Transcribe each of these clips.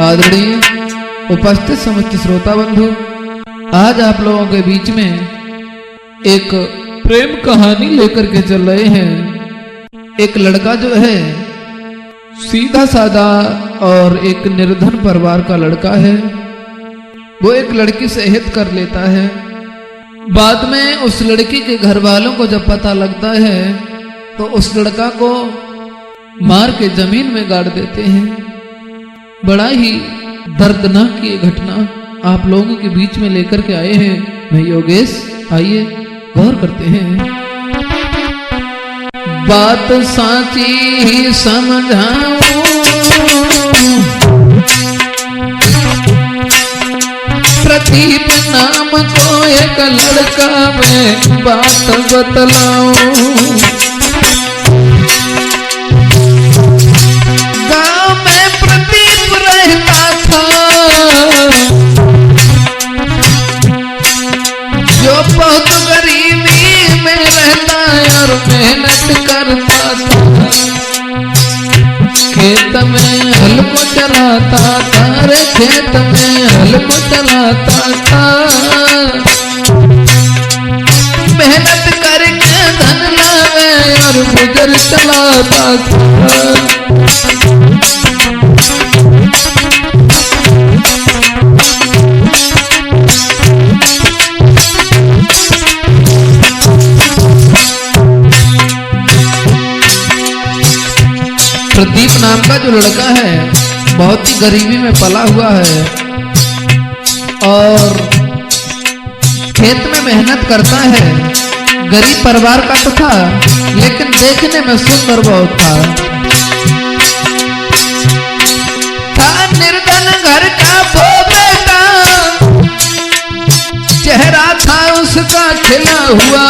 आदरणीय उपस्थित समस्त श्रोता बंधु, आज आप लोगों के बीच में एक प्रेम कहानी लेकर के चल रहे हैं। एक लड़का जो है सीधा साधा और एक निर्धन परिवार का लड़का है, वो एक लड़की से हित कर लेता है। बाद में उस लड़की के घर वालों को जब पता लगता है तो उस लड़का को मार के जमीन में गाड़ देते हैं। बड़ा ही दर्दनाक ये घटना आप लोगों के बीच में लेकर के आए हैं। मैं योगेश, आइए गौर करते हैं। बात साची ही समझाऊं, प्रदीप नाम को एक लड़का में बात बतलाऊं। गांव में प्रदीप रहता था, जो बहुत गरीबी में रहता और मेहनत करता था। खेत में हल को चलाता था, रे खेत में हल को चलाता था। मेहनत करके धन लावे और गुजर चलाता था। प्रदीप नाम का जो लड़का है बहुत ही गरीबी में पला हुआ है और खेत में मेहनत करता है। गरीब परिवार का तो था, लेकिन देखने में सुंदर बहुत था। निर्धन घर का वो बेटा, चेहरा था उसका खिला हुआ।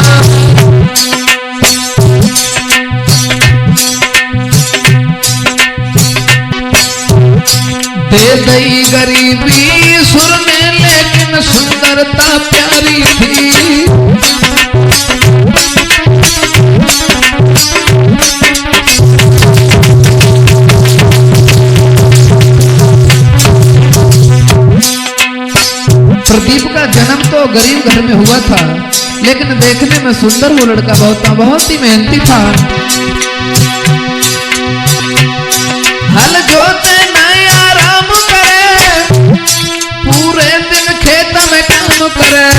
दे दई गरीबी सुर में, लेकिन सुंदरता प्यारी थी। प्रदीप का जन्म तो गरीब घर में हुआ था, लेकिन देखने में सुंदर वो लड़का बहुत ही मेहनती था। हल जोते पूरे दिन खेत में काम करे।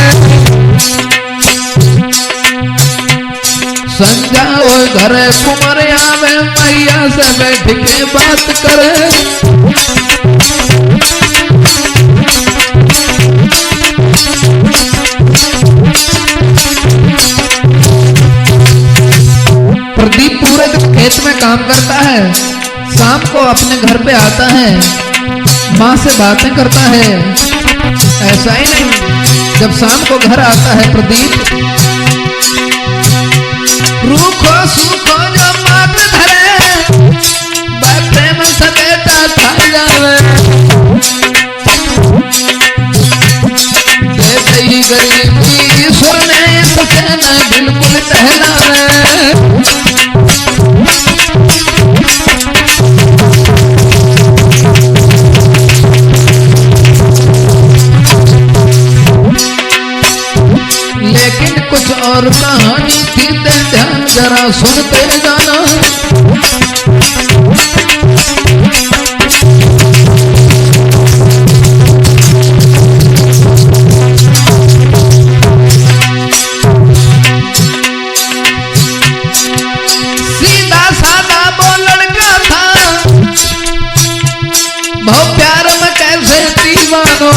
संजा वो घरे कुमर आवे, मैया से बैठ के बात करे। प्रदीप पूरे दिन खेत में काम करता है, शाम को अपने घर पे आता है, माँ से बातें करता है। ऐसा ही नहीं, जब शाम को घर आता है प्रदीप, रूखो सूखो जो मात धरे, प्रेम से बेटा खा जावे। जैसे ही गरीबी सुर में सचना बिल्कुल टहलावे। लेकिन कुछ और कहानी थी, ध्यान जरा सुनते जाना। सीधा साधा वो लड़का था, बहुत प्यार में कैसे दीवानो।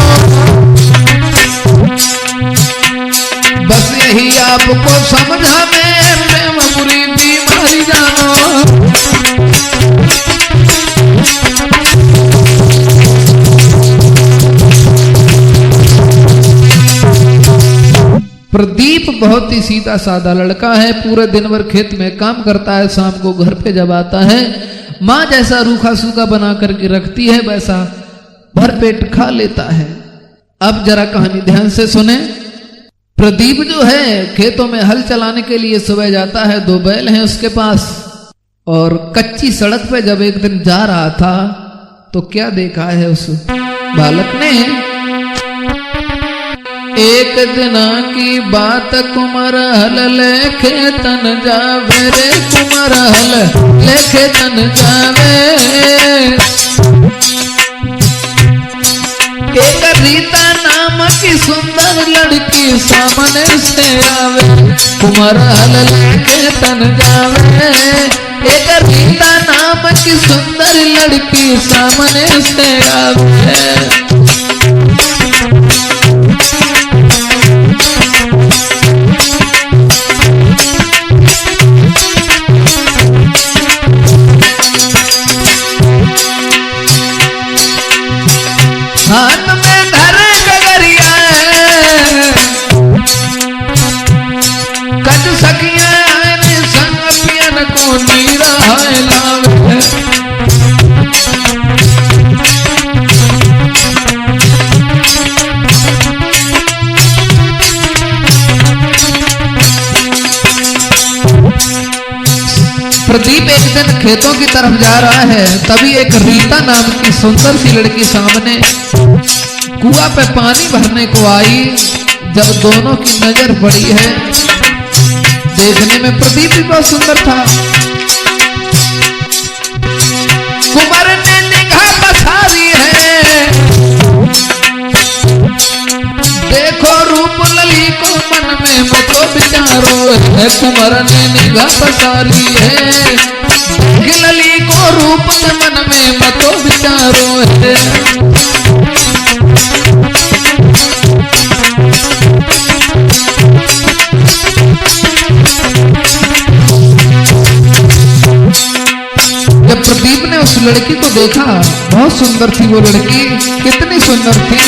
बस यही आपको समझा में प्रेम बुरी बीमारी जानो। प्रदीप बहुत ही सीधा साधा लड़का है, पूरे दिन भर खेत में काम करता है, शाम को घर पे जब आता है, माँ जैसा रूखा सूखा बना करके रखती है वैसा भरपेट खा लेता है। अब जरा कहानी ध्यान से सुने। प्रदीप जो है खेतों में हल चलाने के लिए सुबह जाता है, 2 बैल हैं उसके पास, और कच्ची सड़क पे जब एक दिन जा रहा था तो क्या देखा है उस बालक ने? एक दिना की बात कुमर हल लेखे तन जावे रे, कुमर हल लेखे तन जावे। एक रीता नाम की सुंदर लड़की सामने से आवे, कुमर हल लेके तन जावे। एक रीता नाम की सुंदर लड़की सामने से आवे। हाथ में धर गगरिया कट सकिया संग पियन को नीरा लावे। प्रदीप एक दिन खेतों की तरफ जा रहा है, तभी एक रीता नाम की सुंदर सी लड़की सामने कुआं पे पानी भरने को आई। जब दोनों की नजर पड़ी है, देखने में प्रदीप भी बहुत सुंदर था। कुंवर ने निगाह पसारी है, देखो रूप लली को मन में मतो विचारो है। कुंवर ने निगाह पसारी है, लली को रूप मन में मतो विचारो है। जब प्रदीप ने उस लड़की को देखा, बहुत सुंदर थी वो लड़की। कितनी सुंदर थी!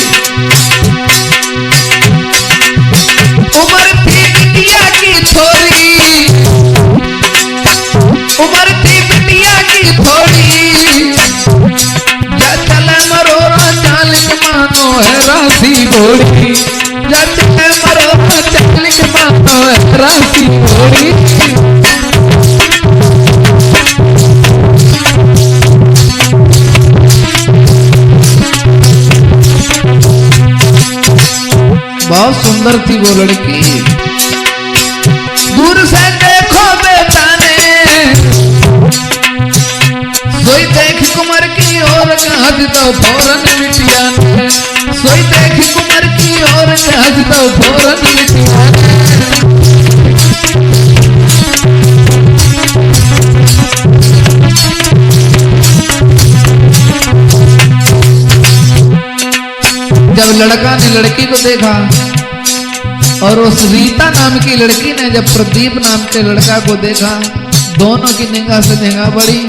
उम्र थी बिटिया की थोड़ी, उम्र थी बिटिया की थोड़ी। जा चले मरोरा चालिक मानो है राशि घोड़ी, जा चले मरोरा चालिक मानो है राशि घोड़ी। बहुत सुंदर थी वो लड़की। दूर से देखो बेटा ने, सोई देख कुंवर की ओर हज तो फौरन बिटिया ने, सोई देख कुंवर की ओर हज तो फौरन बिटिया ने। जब लड़का ने लड़की को देखा और उस रीता नाम की लड़की ने जब प्रदीप नाम के लड़का को देखा, दोनों की निगाह से निगाह पड़ी,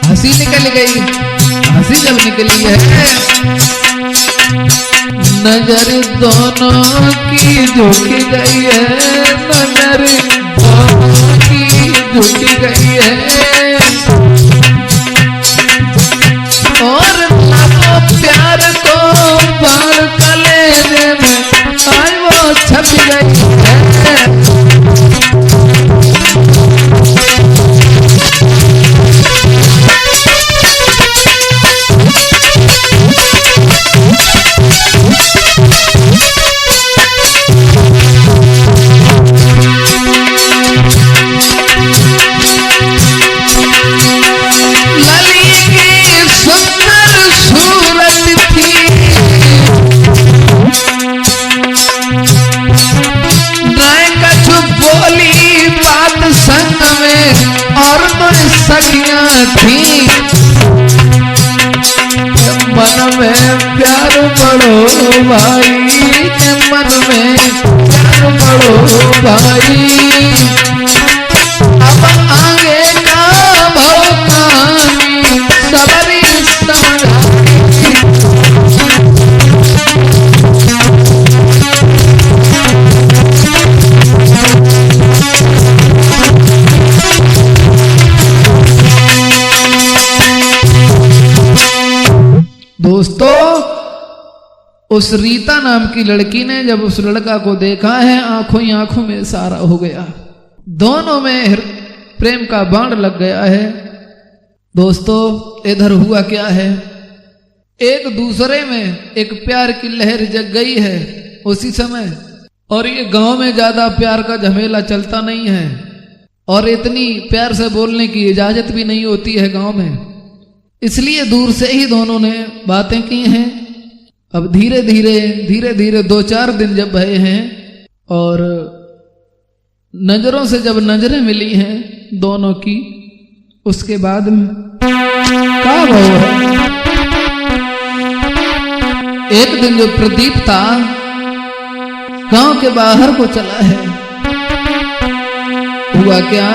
हंसी निकल गई। हंसी जब निकली है, नजर दोनों की झुकी गई है, नजर दोनों की झुकी गई है। और प्यार को बाल कलेजे में आई वो छप गई है। सखियां थी मन में प्यार बड़ो भाई, मन में प्यार बड़ो भाई। अब आगे का भव कहानी सबरी दोस्तों, उस रीता नाम की लड़की ने जब उस लड़का को देखा है, आंखों ही आंखों में सारा हो गया। दोनों में प्रेम का बाण लग गया है। दोस्तों इधर हुआ क्या है, एक दूसरे में एक प्यार की लहर जग गई है उसी समय। और ये गांव में ज्यादा प्यार का झमेला चलता नहीं है और इतनी प्यार से बोलने की इजाजत भी नहीं होती है गांव में, इसलिए दूर से ही दोनों ने बातें की हैं। अब धीरे धीरे 2-4 दिन जब भये हैं और नजरों से जब नजरें मिली हैं दोनों की, उसके बाद में क्या हुआ है। एक दिन जो प्रदीप था गांव के बाहर को चला है। हुआ क्या,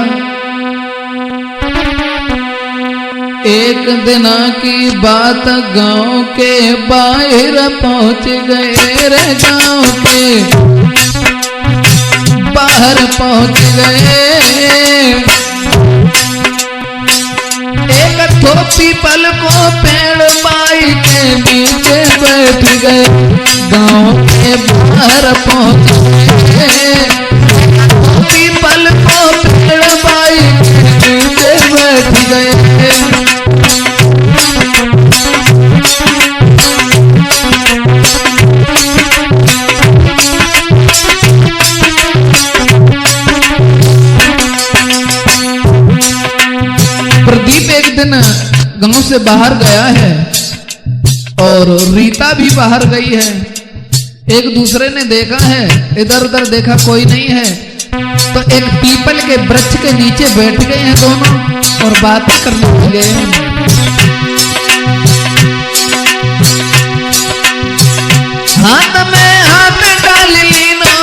एक दिन की बात गांव के बाहर पहुंच गए रे, गांव के बाहर पहुंच गए। एक ठो पीपल को पेड़ बाई के नीचे बैठ गए, गांव के बाहर पहुंच गए। पीपल को पेड़ बाई के नीचे बैठ गए। प्रदीप एक दिन गांव से बाहर गया है और रीता भी बाहर गई है। एक दूसरे ने देखा है, इधर उधर देखा कोई नहीं है, तो एक पीपल के वृक्ष के नीचे बैठ गए हैं दोनों और बातें करने लगे हैं। हाथ में हाथ डाल लीना,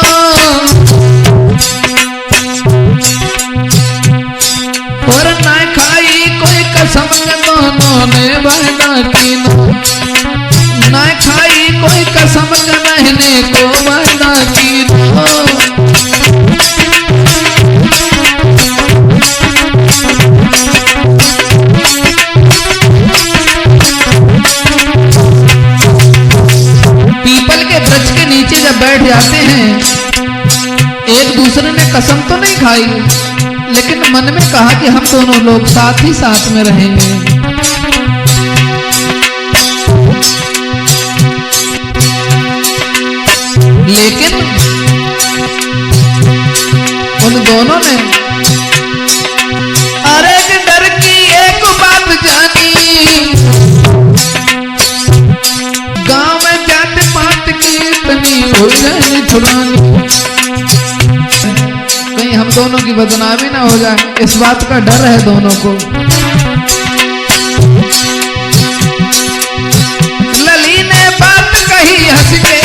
और ना खाई कोई कसम दोनों ने वादा की, ना खाई कोई कसम कहने को वादा की। पीपल के वृक्ष के नीचे जब बैठ जाते हैं, एक दूसरे ने कसम तो नहीं खाई, लेकिन मन में कहा कि हम दोनों लोग साथ ही साथ में रहेंगे। लेकिन उन दोनों ने अरे डर की एक बात जानी, गांव में जात पात की इतनी हो जाए छुड़ानी, कहीं हम दोनों की बदनामी ना हो जाए, इस बात का डर है दोनों को। लली ने बात कही हंस के,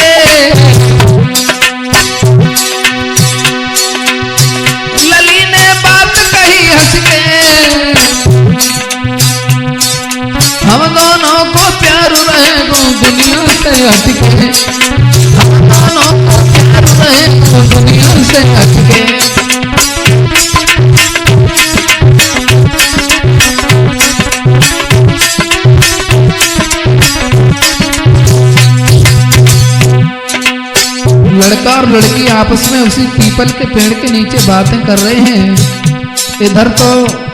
लली ने बात कही हंस के, हम दोनों को प्यार रहेगो दुनिया से हटके, हम दोनों को प्यार रहेगो दुनिया से हटके। लड़का और लड़की आपस में उसी पीपल के पेड़ के नीचे बातें कर रहे हैं। इधर तो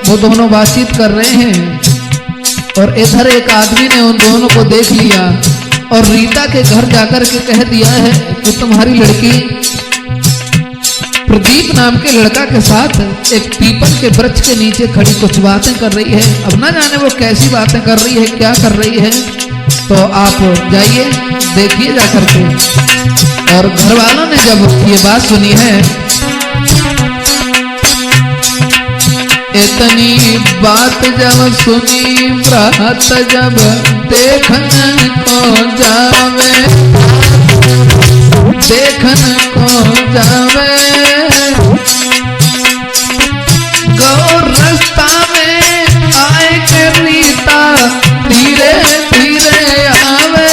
वो दोनों बातचीत कर रहे हैं और इधर एक आदमी ने उन दोनों को देख लिया और रीता के घर जाकर के कह दिया है कि तुम्हारी लड़की प्रदीप नाम के लड़का के साथ एक पीपल के वृक्ष के नीचे खड़ी कुछ बातें कर रही है। अब ना जाने वो कैसी बातें कर रही है, क्या कर रही है, तो आप जाइए देखिए जाकर के। और घर वालों ने जब ये बात सुनी है, इतनी बात जब सुनी रात जब देखने को जावे, देखने को जावे, गौर रास्ता में आए के रीता धीरे धीरे आवे।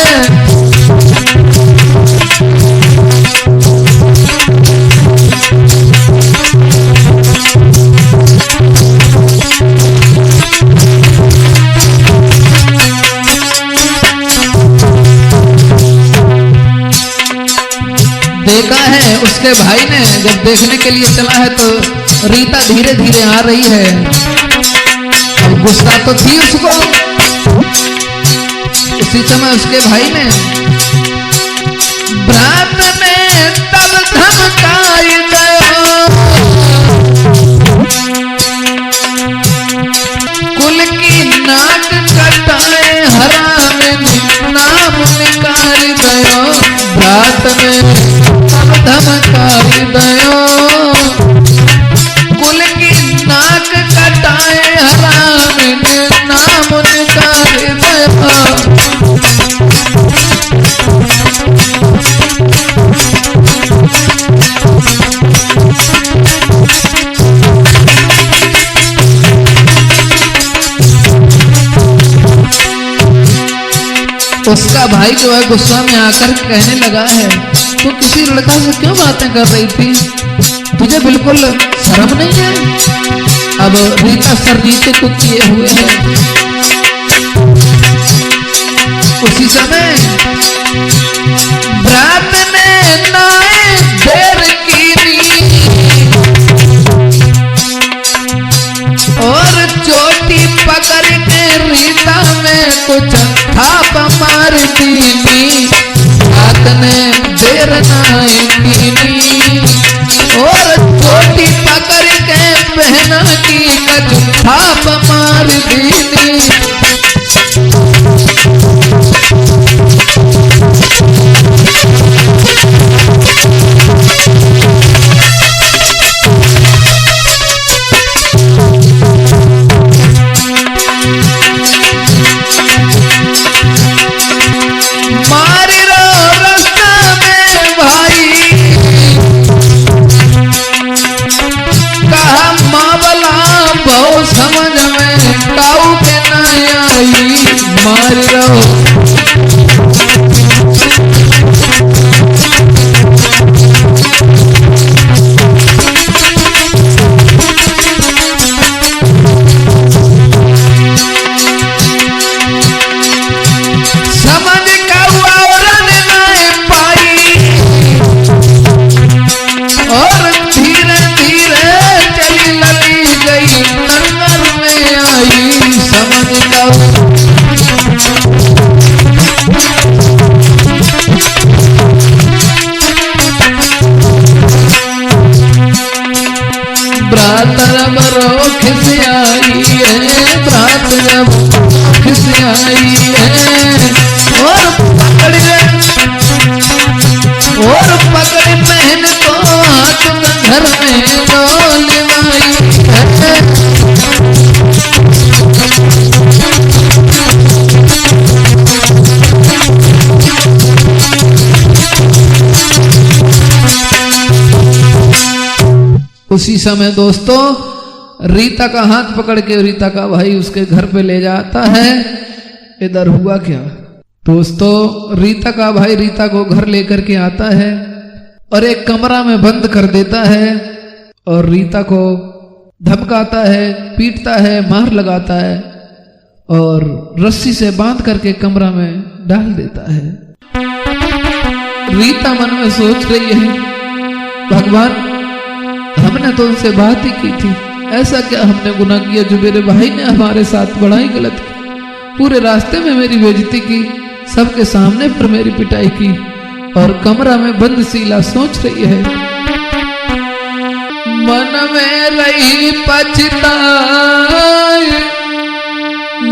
देखा है उसके भाई ने जब देखने के लिए चला है तो रीता धीरे धीरे आ रही है गुस्सा तो थी उसको। उसी समय उसके भाई ने भ्रात ने तब धमकाई दयो, कुल की नाक कटाए हराम नाम निकाल दयो। भ्रात ने तब धमकाई दयो, कुल की नाक कटाए हराम नाम निकाल दयो। उसका भाई जो है गुस्सा में आकर कहने लगा है, तो किसी लड़का से क्यों बातें कर रही थी, तुझे बिल्कुल शर्म नहीं है। अब रीता सर नीचे को किए हुए हैं। उसी समय भ्रात ने नाए देर की और चोटी पकड़ के रीता में कुछ थाप मार दीनी। भ्रात ने देर नाए कीनी और चोटी पकड़ के बहना की कुछ थाप मार दीनी। उसी समय दोस्तों रीता का हाथ पकड़ के रीता का भाई उसके घर पे ले जाता है। इधर हुआ क्या दोस्तों, रीता का भाई रीता को घर लेकर के आता है और एक कमरा में बंद कर देता है और रीता को धमकाता है, पीटता है, मार लगाता है और रस्सी से बांध करके कमरा में डाल देता है। रीता मन में सोच रही है, भगवान हमने तो उनसे बात ही की थी, ऐसा क्या हमने गुनाह किया जो मेरे भाई ने हमारे साथ बड़ा ही गलत किया। पूरे रास्ते में मेरी बेइज्जती की, सबके सामने पर मेरी पिटाई की और कमरा में बंद शीला सोच रही है। मन में रही पछताई,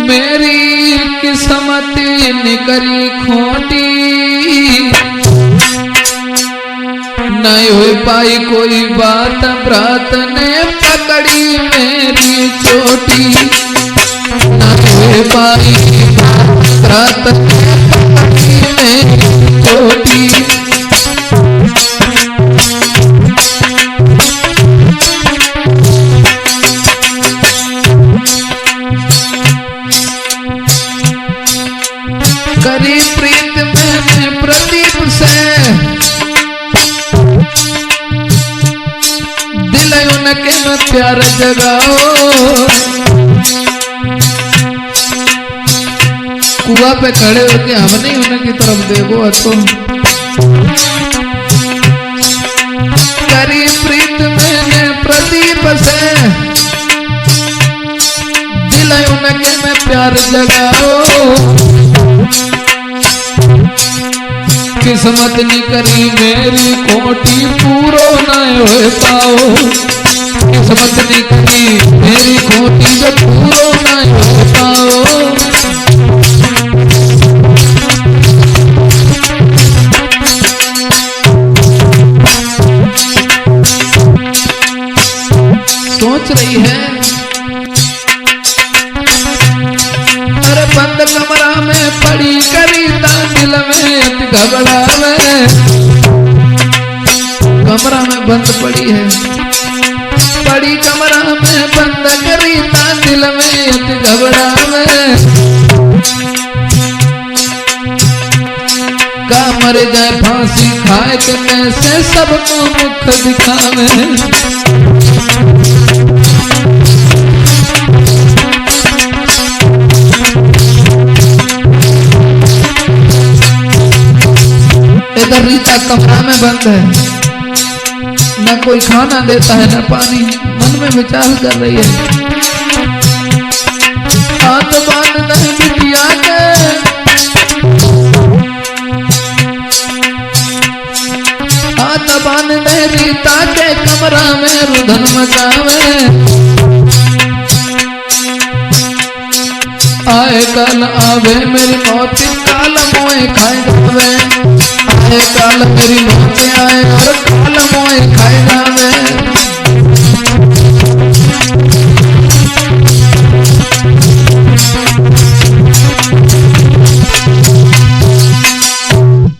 मेरी किस्मत निकली खोटी, नहीं हो पाई कोई बात, भ्रात ने पकड़ी मेरी चोटी, नहीं हो पाई बात, भ्रात ने पकड़ी मेरी चोटी। करी प्रीत मैंने प्रदीप से, उनके में प्यार जगाओ, कुआ पे खड़े होके हमने उनकी तरफ देखो तो करी प्रीत मैंने प्रदीप से, दिल उनके में प्यार जगाओ। किस्मत नी करी मेरी कोटी पूरो न हो पाओ। किस्मत नी करी मेरी कोटी जो पूरो न हो पाओ। सोच रही है अरे बंद कमरा में पड़ी करीता दिल में घबरावे। कमरा में बंद पड़ी है, पड़ी कमरा में बंद करीता दिल में घबरावे। का मर जाए फांसी खाए के कैसे सबको मुख दिखावे। इधर रीता कमरा में बंद है, न कोई खाना देता है न पानी, मन में विचार कर रही है। हाथ बांध नहीं बिटिया के, हाथ बांध नहीं रीता के कमरा में रुधन मचावे। आए कल आवे मेरी मौत काल मोए खाए जावे। आए काल मेरी मौत आए और काल मोए खाए जावे।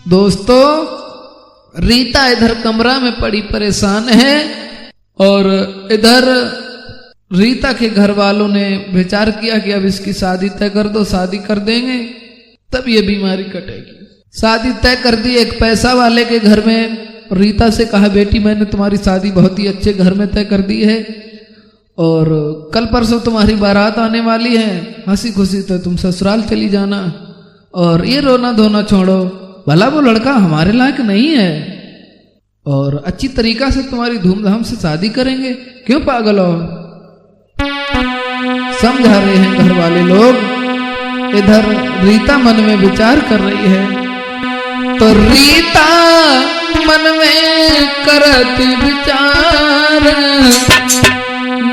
दोस्तों रीता इधर कमरा में पड़ी परेशान है और इधर रीता के घर वालों ने विचार किया कि अब इसकी शादी तय कर दो, शादी कर देंगे तब ये बीमारी कटेगी। शादी तय कर दी एक पैसा वाले के घर में। रीता से कहा बेटी मैंने तुम्हारी शादी बहुत ही अच्छे घर में तय कर दी है और कल परसों तुम्हारी बारात आने वाली है, हंसी खुशी तो तुम ससुराल चली जाना और ये रोना धोना छोड़ो। भला वो लड़का हमारे लायक नहीं है और अच्छी तरीका से तुम्हारी धूमधाम से शादी करेंगे, क्यों पागल हो। समझा रहे हैं घर वाले लोग। इधर रीता मन में विचार कर रही है तो रीता मन में करती विचार,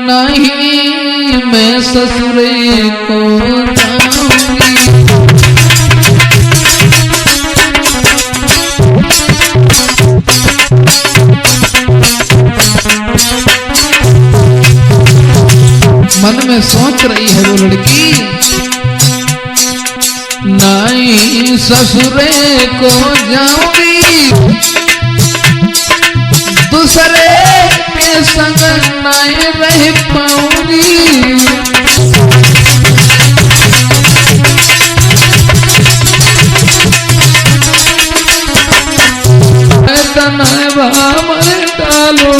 नहीं मैं ससुरे को जाऊंगी। मन में सोच रही है वो लड़की, नहीं ससुरे को जाऊंगी, दूसरे के संग नहीं रह पाऊंगी। तनावा मर डालो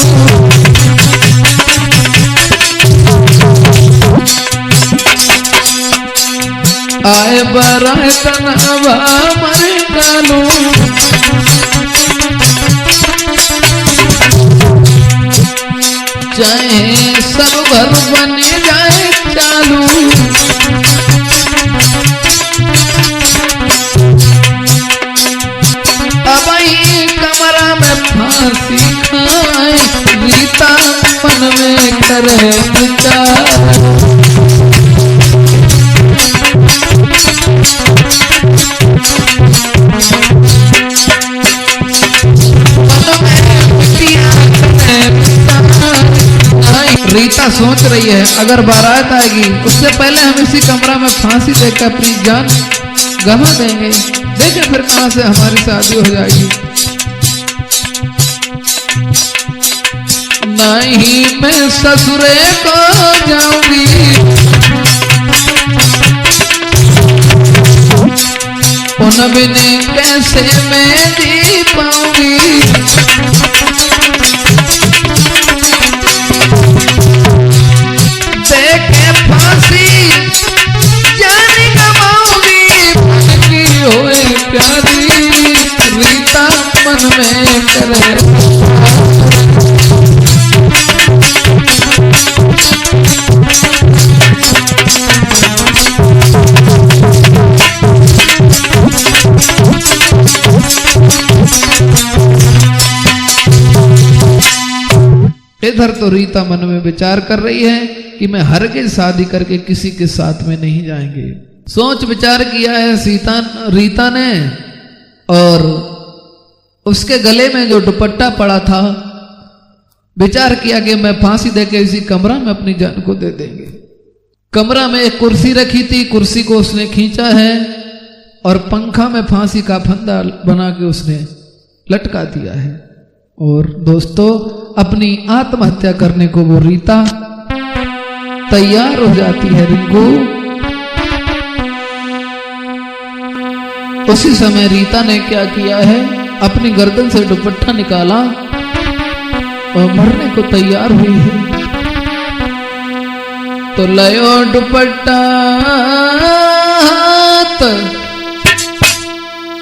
आए बराए तनावा मर डालो। चाहे सब घर बन जाए चालू, अब ही कमरा में फांसी खाए। रीता मन में करे विचार, रीता सोच रही है अगर बारात आएगी उससे पहले हम इसी कमरा में फांसी देकर अपनी जान गंवा देंगे, देखें फिर कहां से हमारी शादी हो जाएगी। नहीं मैं ससुरे को जाऊंगी, उन बिना कैसे मैं जी पाऊंगी। देखे फांसी जान गवाऊंगी, की होए प्यारी रीता मन में करे। इधर तो रीता मन में विचार कर रही है कि मैं हरगिज शादी करके किसी के साथ में नहीं जाएंगे। सोच विचार किया है रीता ने, और उसके गले में जो दुपट्टा पड़ा था, विचार किया कि मैं फांसी देके इसी कमरा में अपनी जान को दे देंगे। कमरा में एक कुर्सी रखी थी, कुर्सी को उसने खींचा है और पंखा में फांसी का फंदा बना के उसने लटका दिया है। और दोस्तों, अपनी आत्महत्या करने को वो रीता तैयार हो जाती है रिंकू। उसी समय रीता ने क्या किया है, अपनी गर्दन से दुपट्टा निकाला और मरने को तैयार हुई है। तो लयो दुपट्टा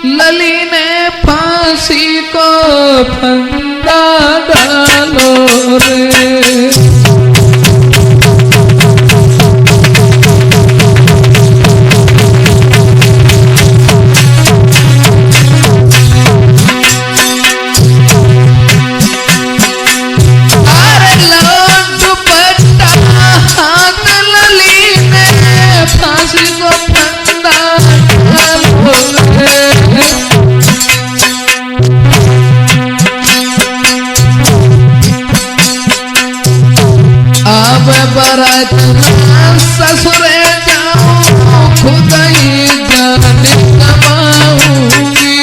लली ने फांसी को फंदा डालो रे। ससुरे जाऊं खुद ही जाने कमाऊंगी।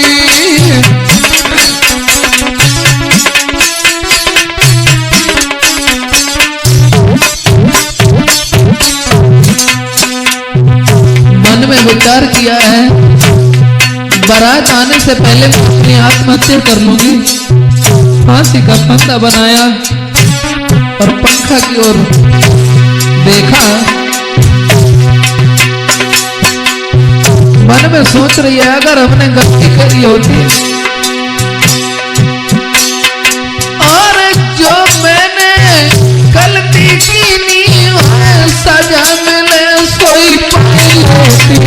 मन में विचार किया है, बारात आने से पहले मैं अपनी आत्महत्या कर लूंगी। फांसी का फंदा बनाया और पंखा की ओर देखा। मन में सोच रही है, अगर हमने गलती करी होती और जो मैंने गलती की नहीं है, सजा मिले सोई पाई होती।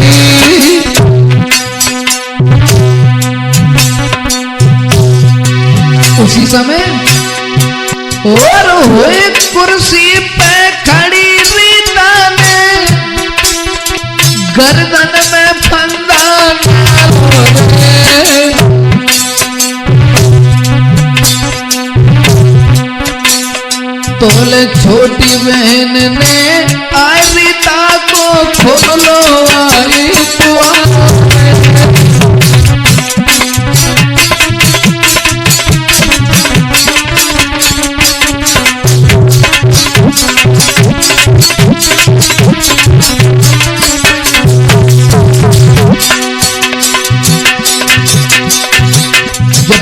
उसी समय और हुए कुर्सी पे खड़ी रीता ने गर्दन में फंदा डाले। तोले छोटी बहन ने आई रीता को खोलो आई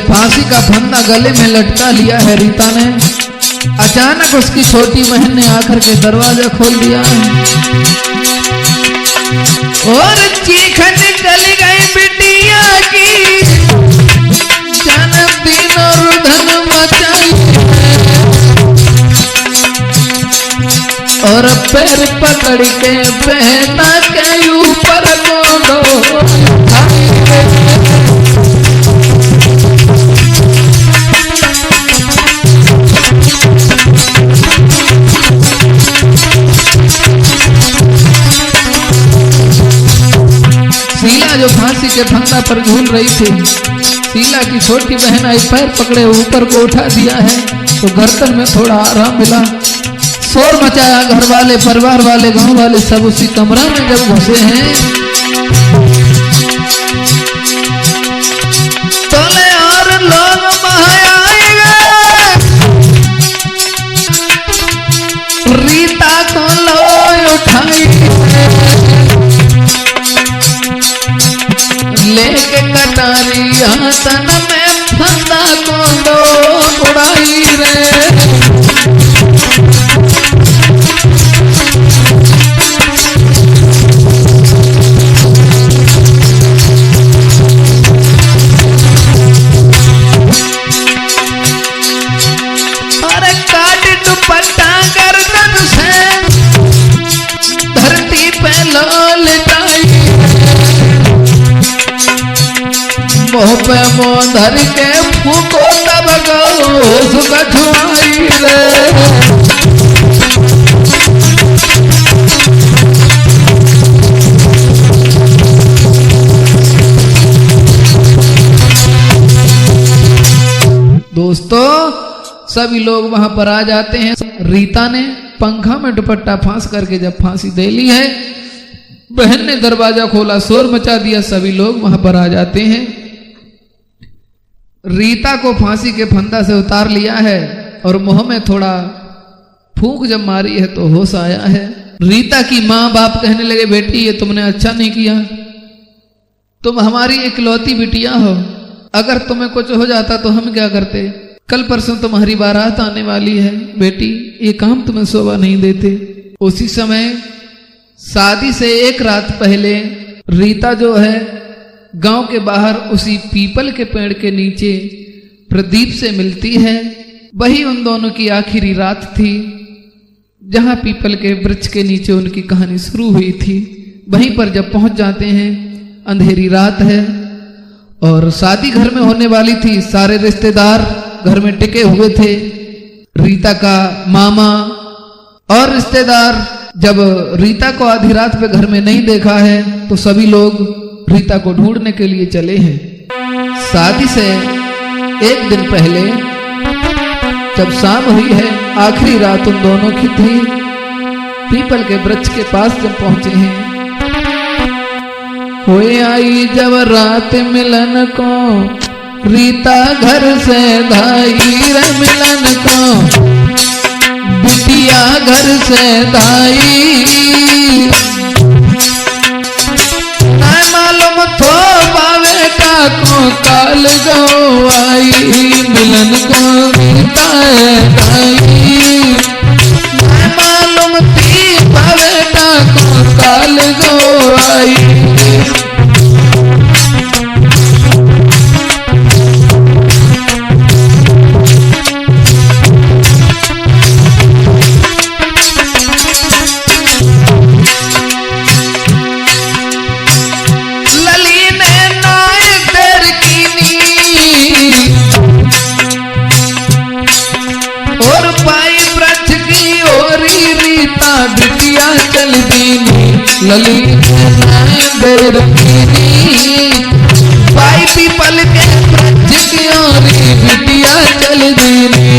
फांसी का फंदा गले में लटका लिया है रीता ने। अचानक उसकी छोटी बहन ने आकर के दरवाजा खोल दिया और चीख निकल गई बिटिया की, जन्मदिन और धन मचाई और पैर पकड़ के बहना के ऊपर शीला जो फांसी के फंदा पर झूल रही थी, शीला की छोटी बहन आई, पैर पकड़े ऊपर को उठा दिया है तो गर्दन में थोड़ा आराम मिला। शोर मचाया, घर वाले, परिवार वाले, गांव वाले सब उसी कमरा में जब घुसे हैं तोले और लोग रीता को लो उठाई लेके कटारी तन में फंदा को दो उड़ाई रे। अरे काट दुपट्टा गर्दन से धरती पे लो लिटाई, मोह पे मोह धर के फूको तब गो सुख छुआई रे। दोस्तों सभी लोग वहां पर आ जाते हैं। रीता ने पंखा में दुपट्टा फांस करके जब फांसी दे ली है, बहन ने दरवाजा खोला, शोर मचा दिया, सभी लोग वहां पर आ जाते हैं। रीता को फांसी के फंदा से उतार लिया है और मुंह में थोड़ा फूंक जब मारी है तो होश आया है। रीता की माँ बाप कहने लगे, बेटी ये तुमने अच्छा नहीं किया, तुम हमारी इकलौती बिटिया हो, अगर तुम्हें कुछ हो जाता तो हम क्या करते, कल परसों तुम्हारी बारात आने वाली है, बेटी ये काम तुम्हें शोभा नहीं देते। उसी समय शादी से एक रात पहले रीता जो है गांव के बाहर उसी पीपल के पेड़ के नीचे प्रदीप से मिलती है। वही उन दोनों की आखिरी रात थी जहां पीपल के वृक्ष के नीचे उनकी कहानी शुरू हुई थी। वहीं पर जब पहुंच जाते हैं, अंधेरी रात है और शादी घर में होने वाली थी। सारे रिश्तेदार घर में टिके हुए थे। रीता का मामा और रिश्तेदार जब रीता को आधी रात पे घर में नहीं देखा है तो सभी लोग रीता को ढूंढने के लिए चले हैं। शादी से एक दिन पहले जब शाम हुई है, आखिरी रात उन दोनों की थी, पीपल के वृक्ष के पास जब पहुंचे हैं, होए आई जब रात मिलन को, रीता घर से धाई रे मिलन को, बिटिया घर से धाई, ना मालूम थो बावेटा को काल गो आई, मिलन को रीता धाई, ना मालूम थी बावेटा को काल गो आई। लली देर पाई पीपल के वृक्ष की ओरी बिटिया चल दीनी।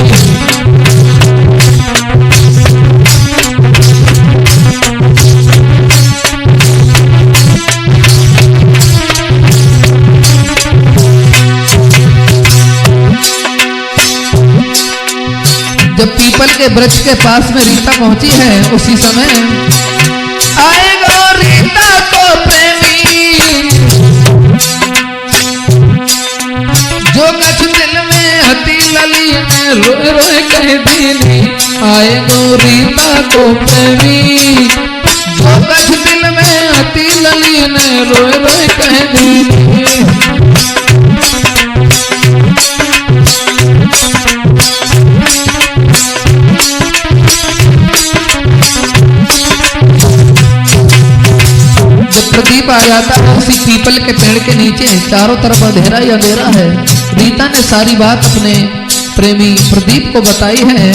जब पीपल के वृक्ष के पास में रीता पहुंची है, उसी समय आएगा रीता को प्रेमी, जो कछ दिल में हती लली ने रोए रोए कह दीनी। आएगा रीता को प्रेमी, जो कछ दिल में हती लली ने रोए रोए कह दीनी। प्रदीप आ जाता है उसी पीपल के पेड़ के नीचे, चारों तरफ अंधेरा ही अंधेरा है। रीता ने सारी बात अपने प्रेमी प्रदीप को बताई है।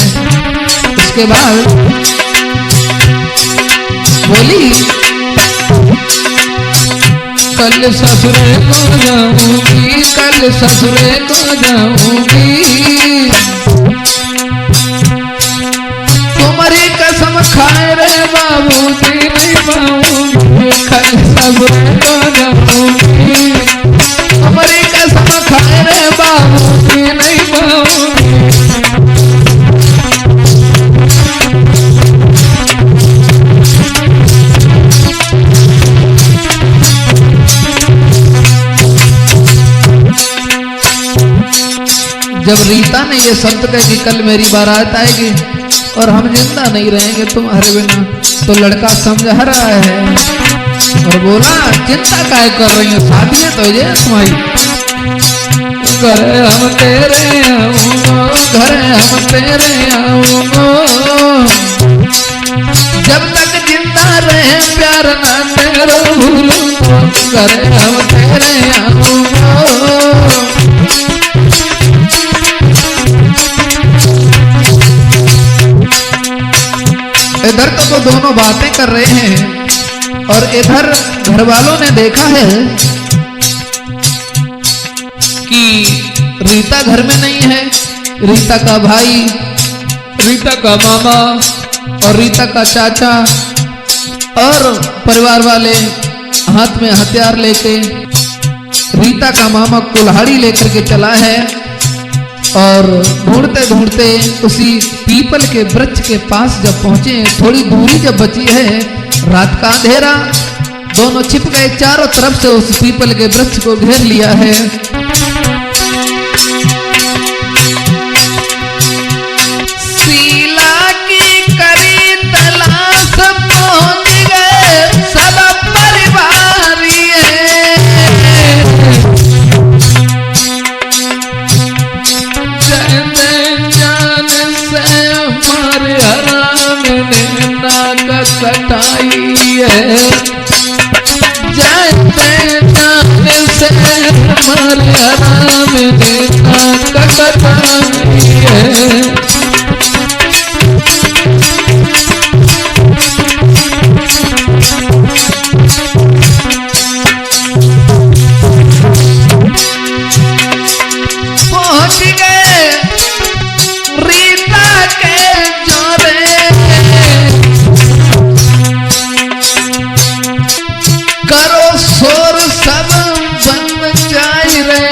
उसके बाद बोली, कल ससुरे को जाऊंगी, कल ससुरे को जाऊंगी, तुम्हारी कसम खाए रे बाबूजी नहीं पाऊंगी, कल ससुरे को जाऊंगी, तुम्हारी कसम खाए रे बाबूजी नहीं पाऊंगी। जब रीता ने ये शब्द कहा कि कल मेरी बारात आएगी और हम जिंदा नहीं रहेंगे तुम्हारे बिना, तो लड़का समझा रहा है और बोला, चिंता काहे कर रही हो, शादी है तो ये तुम्हारी, घरे हम तेरे आऊंगो, घरे हम तेरे आऊंगो, जब तक जिंदा रहे प्यार ना तेरा भूलूंगो, घरे हम तेरे आऊंगो। वो दोनों बातें कर रहे हैं और इधर घर वालों ने देखा है कि रीता घर में नहीं है। रीता का भाई, रीता का मामा और रीता का चाचा और परिवार वाले हाथ में हथियार लेके रीता का मामा कुल्हाड़ी लेकर के चला है और ढूंढते ढूंढते उसी पीपल के वृक्ष के पास जब पहुंचे, थोड़ी दूरी जब बची है, रात का अंधेरा, दोनों छिप गए, चारों तरफ से उस पीपल के वृक्ष को घेर लिया है। शीला की करी तलाश पहुंच गए सब परिवारी कटाई है, जैसे जान से हमारे आराम देना कटाई है। पहुंच गए रीता के जोरे, करो शोर सब बन जाए रे,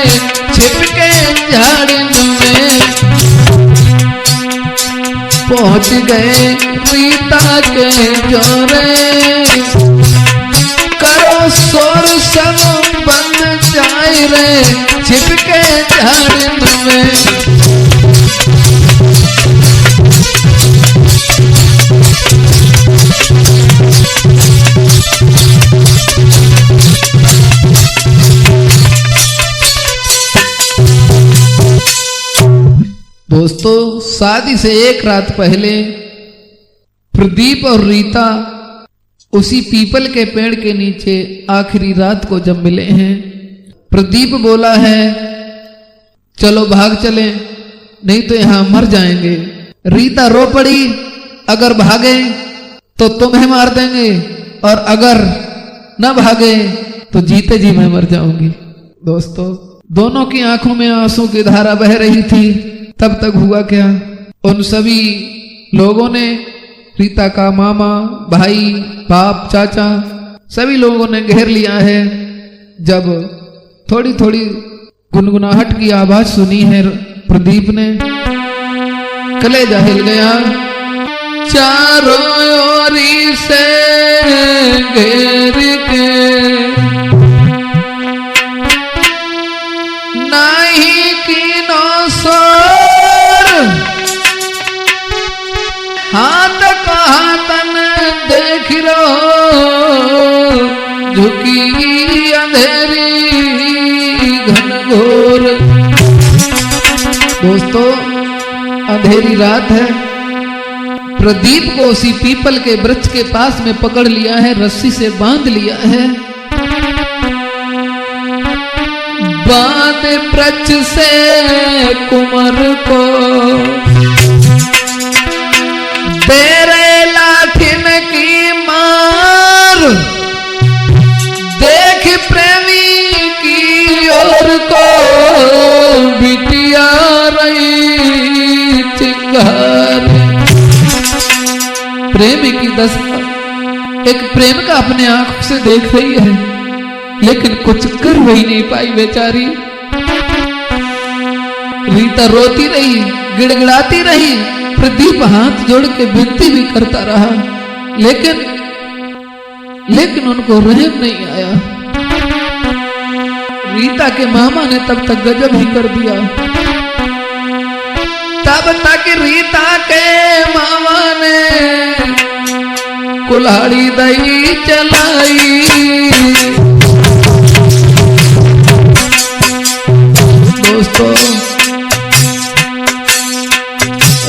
छिपके झाड़ियों में। पहुंच गए रीता के जोरे, करो शोर सब बन जाए रे, छिपके झाड़ियों में। दोस्तों, शादी से एक रात पहले प्रदीप और रीता उसी पीपल के पेड़ के नीचे आखिरी रात को जब मिले हैं, प्रदीप बोला है चलो भाग चलें, नहीं तो यहां मर जाएंगे। रीता रो पड़ी, अगर भागे तो तुम्हें मार देंगे और अगर न भागे तो जीते जी मैं मर जाऊंगी। दोस्तों, दोनों की आंखों में आंसू की धारा बह रही थी। तब तक हुआ क्या, उन सभी लोगों ने, रीता का मामा, भाई, बाप, चाचा, सभी लोगों ने घेर लिया है। जब थोड़ी थोड़ी गुनगुनाहट की आवाज सुनी है प्रदीप ने, कलेजा हिल गया। चारों ओरी से घेर के नहीं कीनो सोर, हाथ का हाथन देख रो, झुकी अंधेरी घनघोर। दोस्तों, अंधेरी रात है। प्रदीप को उसी पीपल के वृक्ष के पास में पकड़ लिया है, रस्सी से बांध लिया है। बांध वृक्ष से कुंवर को, तेरे लाठिन की मार, देख प्रेमी की ओर को, बिटिया रही चिंगार। प्रेमी की दशा एक प्रेम का अपने आंखों से देख रही है, लेकिन कुछ कर वही नहीं पाई बेचारी। रीता रोती रही, गिड़गिड़ाती रही, प्रदीप हाथ जोड़ के विनती भी करता रहा, लेकिन उनको रहम नहीं आया। रीता के मामा ने तब तक गजब ही कर दिया। तब तक रीता के मामा ने कुल्हाड़ी दई चलाई। दोस्तों,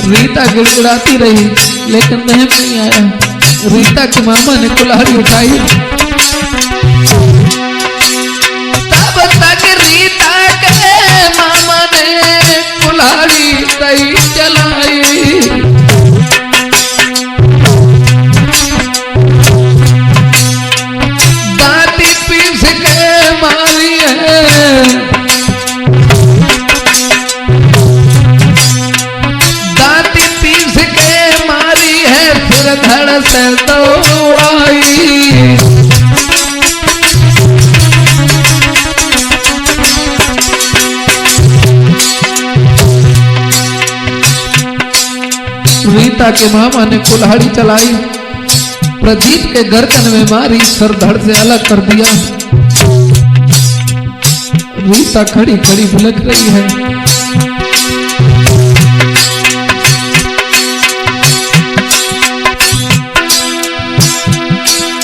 रीता गिड़गिड़ाती रही, लेकिन रहम नहीं आया। रीता के मामा ने कुल्हाड़ी उठाई। तब तक रीता के मामा ने कुल्हाड़ी दई चलाई। रीता के मामा ने कुल्हाड़ी चलाई, प्रदीप के गर्दन में मारी, सर धड़ से अलग कर दिया। रीता खड़ी खड़ी भुलक रही है।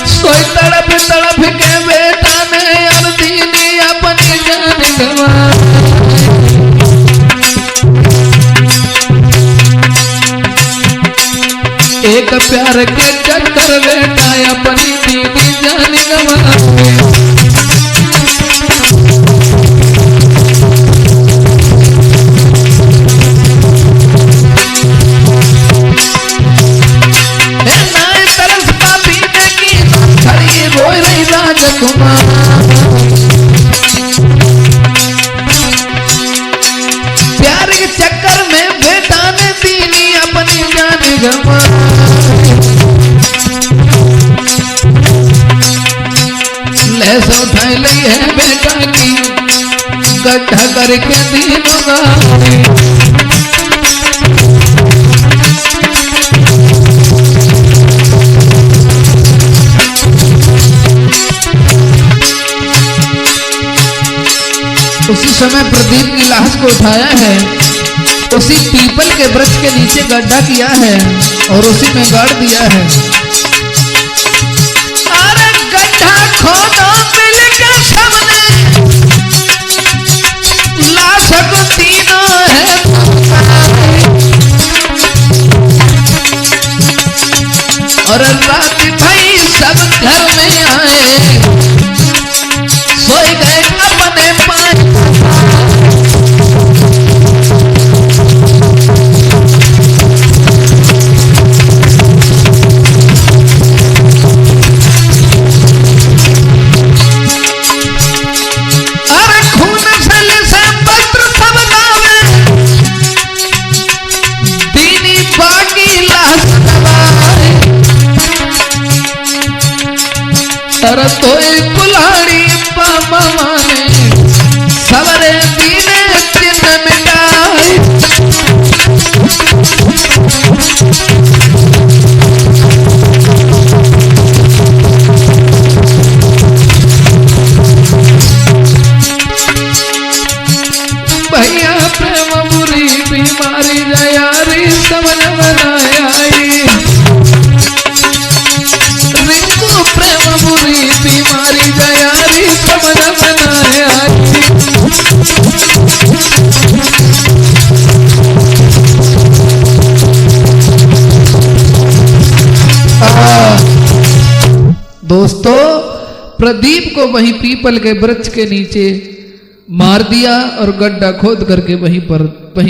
सोई तड़प तड़प के बेटा ने अर्जी ने अपनी जान गंवाई। एक प्यार के चक्कर बेटा अपनी दीदी जान गंवाई। प्यार के चक्कर में बेटा ने दीनी अपनी जान गंवाई। लैस उठाई ली है बेटा की, गड्ढा करके दीनों गाई। उसी समय प्रदीप की लाश को उठाया है, उसी पीपल के वृक्ष के नीचे गड्ढा किया है और उसी में गाड़ दिया है। अरे गड्ढा खोदो मिल के सबने, लाश को तीनों है। और रात भाई सब घर में आए, सोए गए अपने पाए। तो कुल्हाड़ी पापा माने सवरे दीने चिन्ह मिटाई। भैया प्रेम बुरी बीमारी जयारी समझ बनाया। रिंकू प्रेम बुरी बीमारी जयारी समझ बनाया। दोस्तों, प्रदीप को वहीं पीपल के वृक्ष के नीचे मार दिया और गड्ढा खोद करके वहीं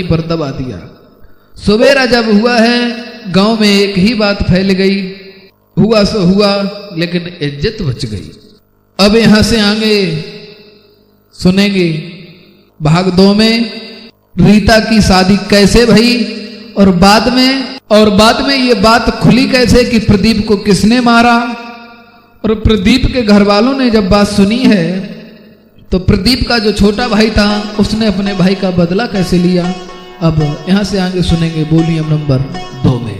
पर दबा दिया। सवेरा जब हुआ है, गांव में एक ही बात फैल गई, हुआ सो हुआ, लेकिन इज्जत बच गई। अब यहां से आगे सुनेंगे भाग 2 में रीता की शादी कैसे भई और बाद में ये बात खुली कैसे कि प्रदीप को किसने मारा। और प्रदीप के घर वालों ने जब बात सुनी है तो प्रदीप का जो छोटा भाई था उसने अपने भाई का बदला कैसे लिया। अब यहां से आगे सुनेंगे वॉल्यूम नंबर 2 में।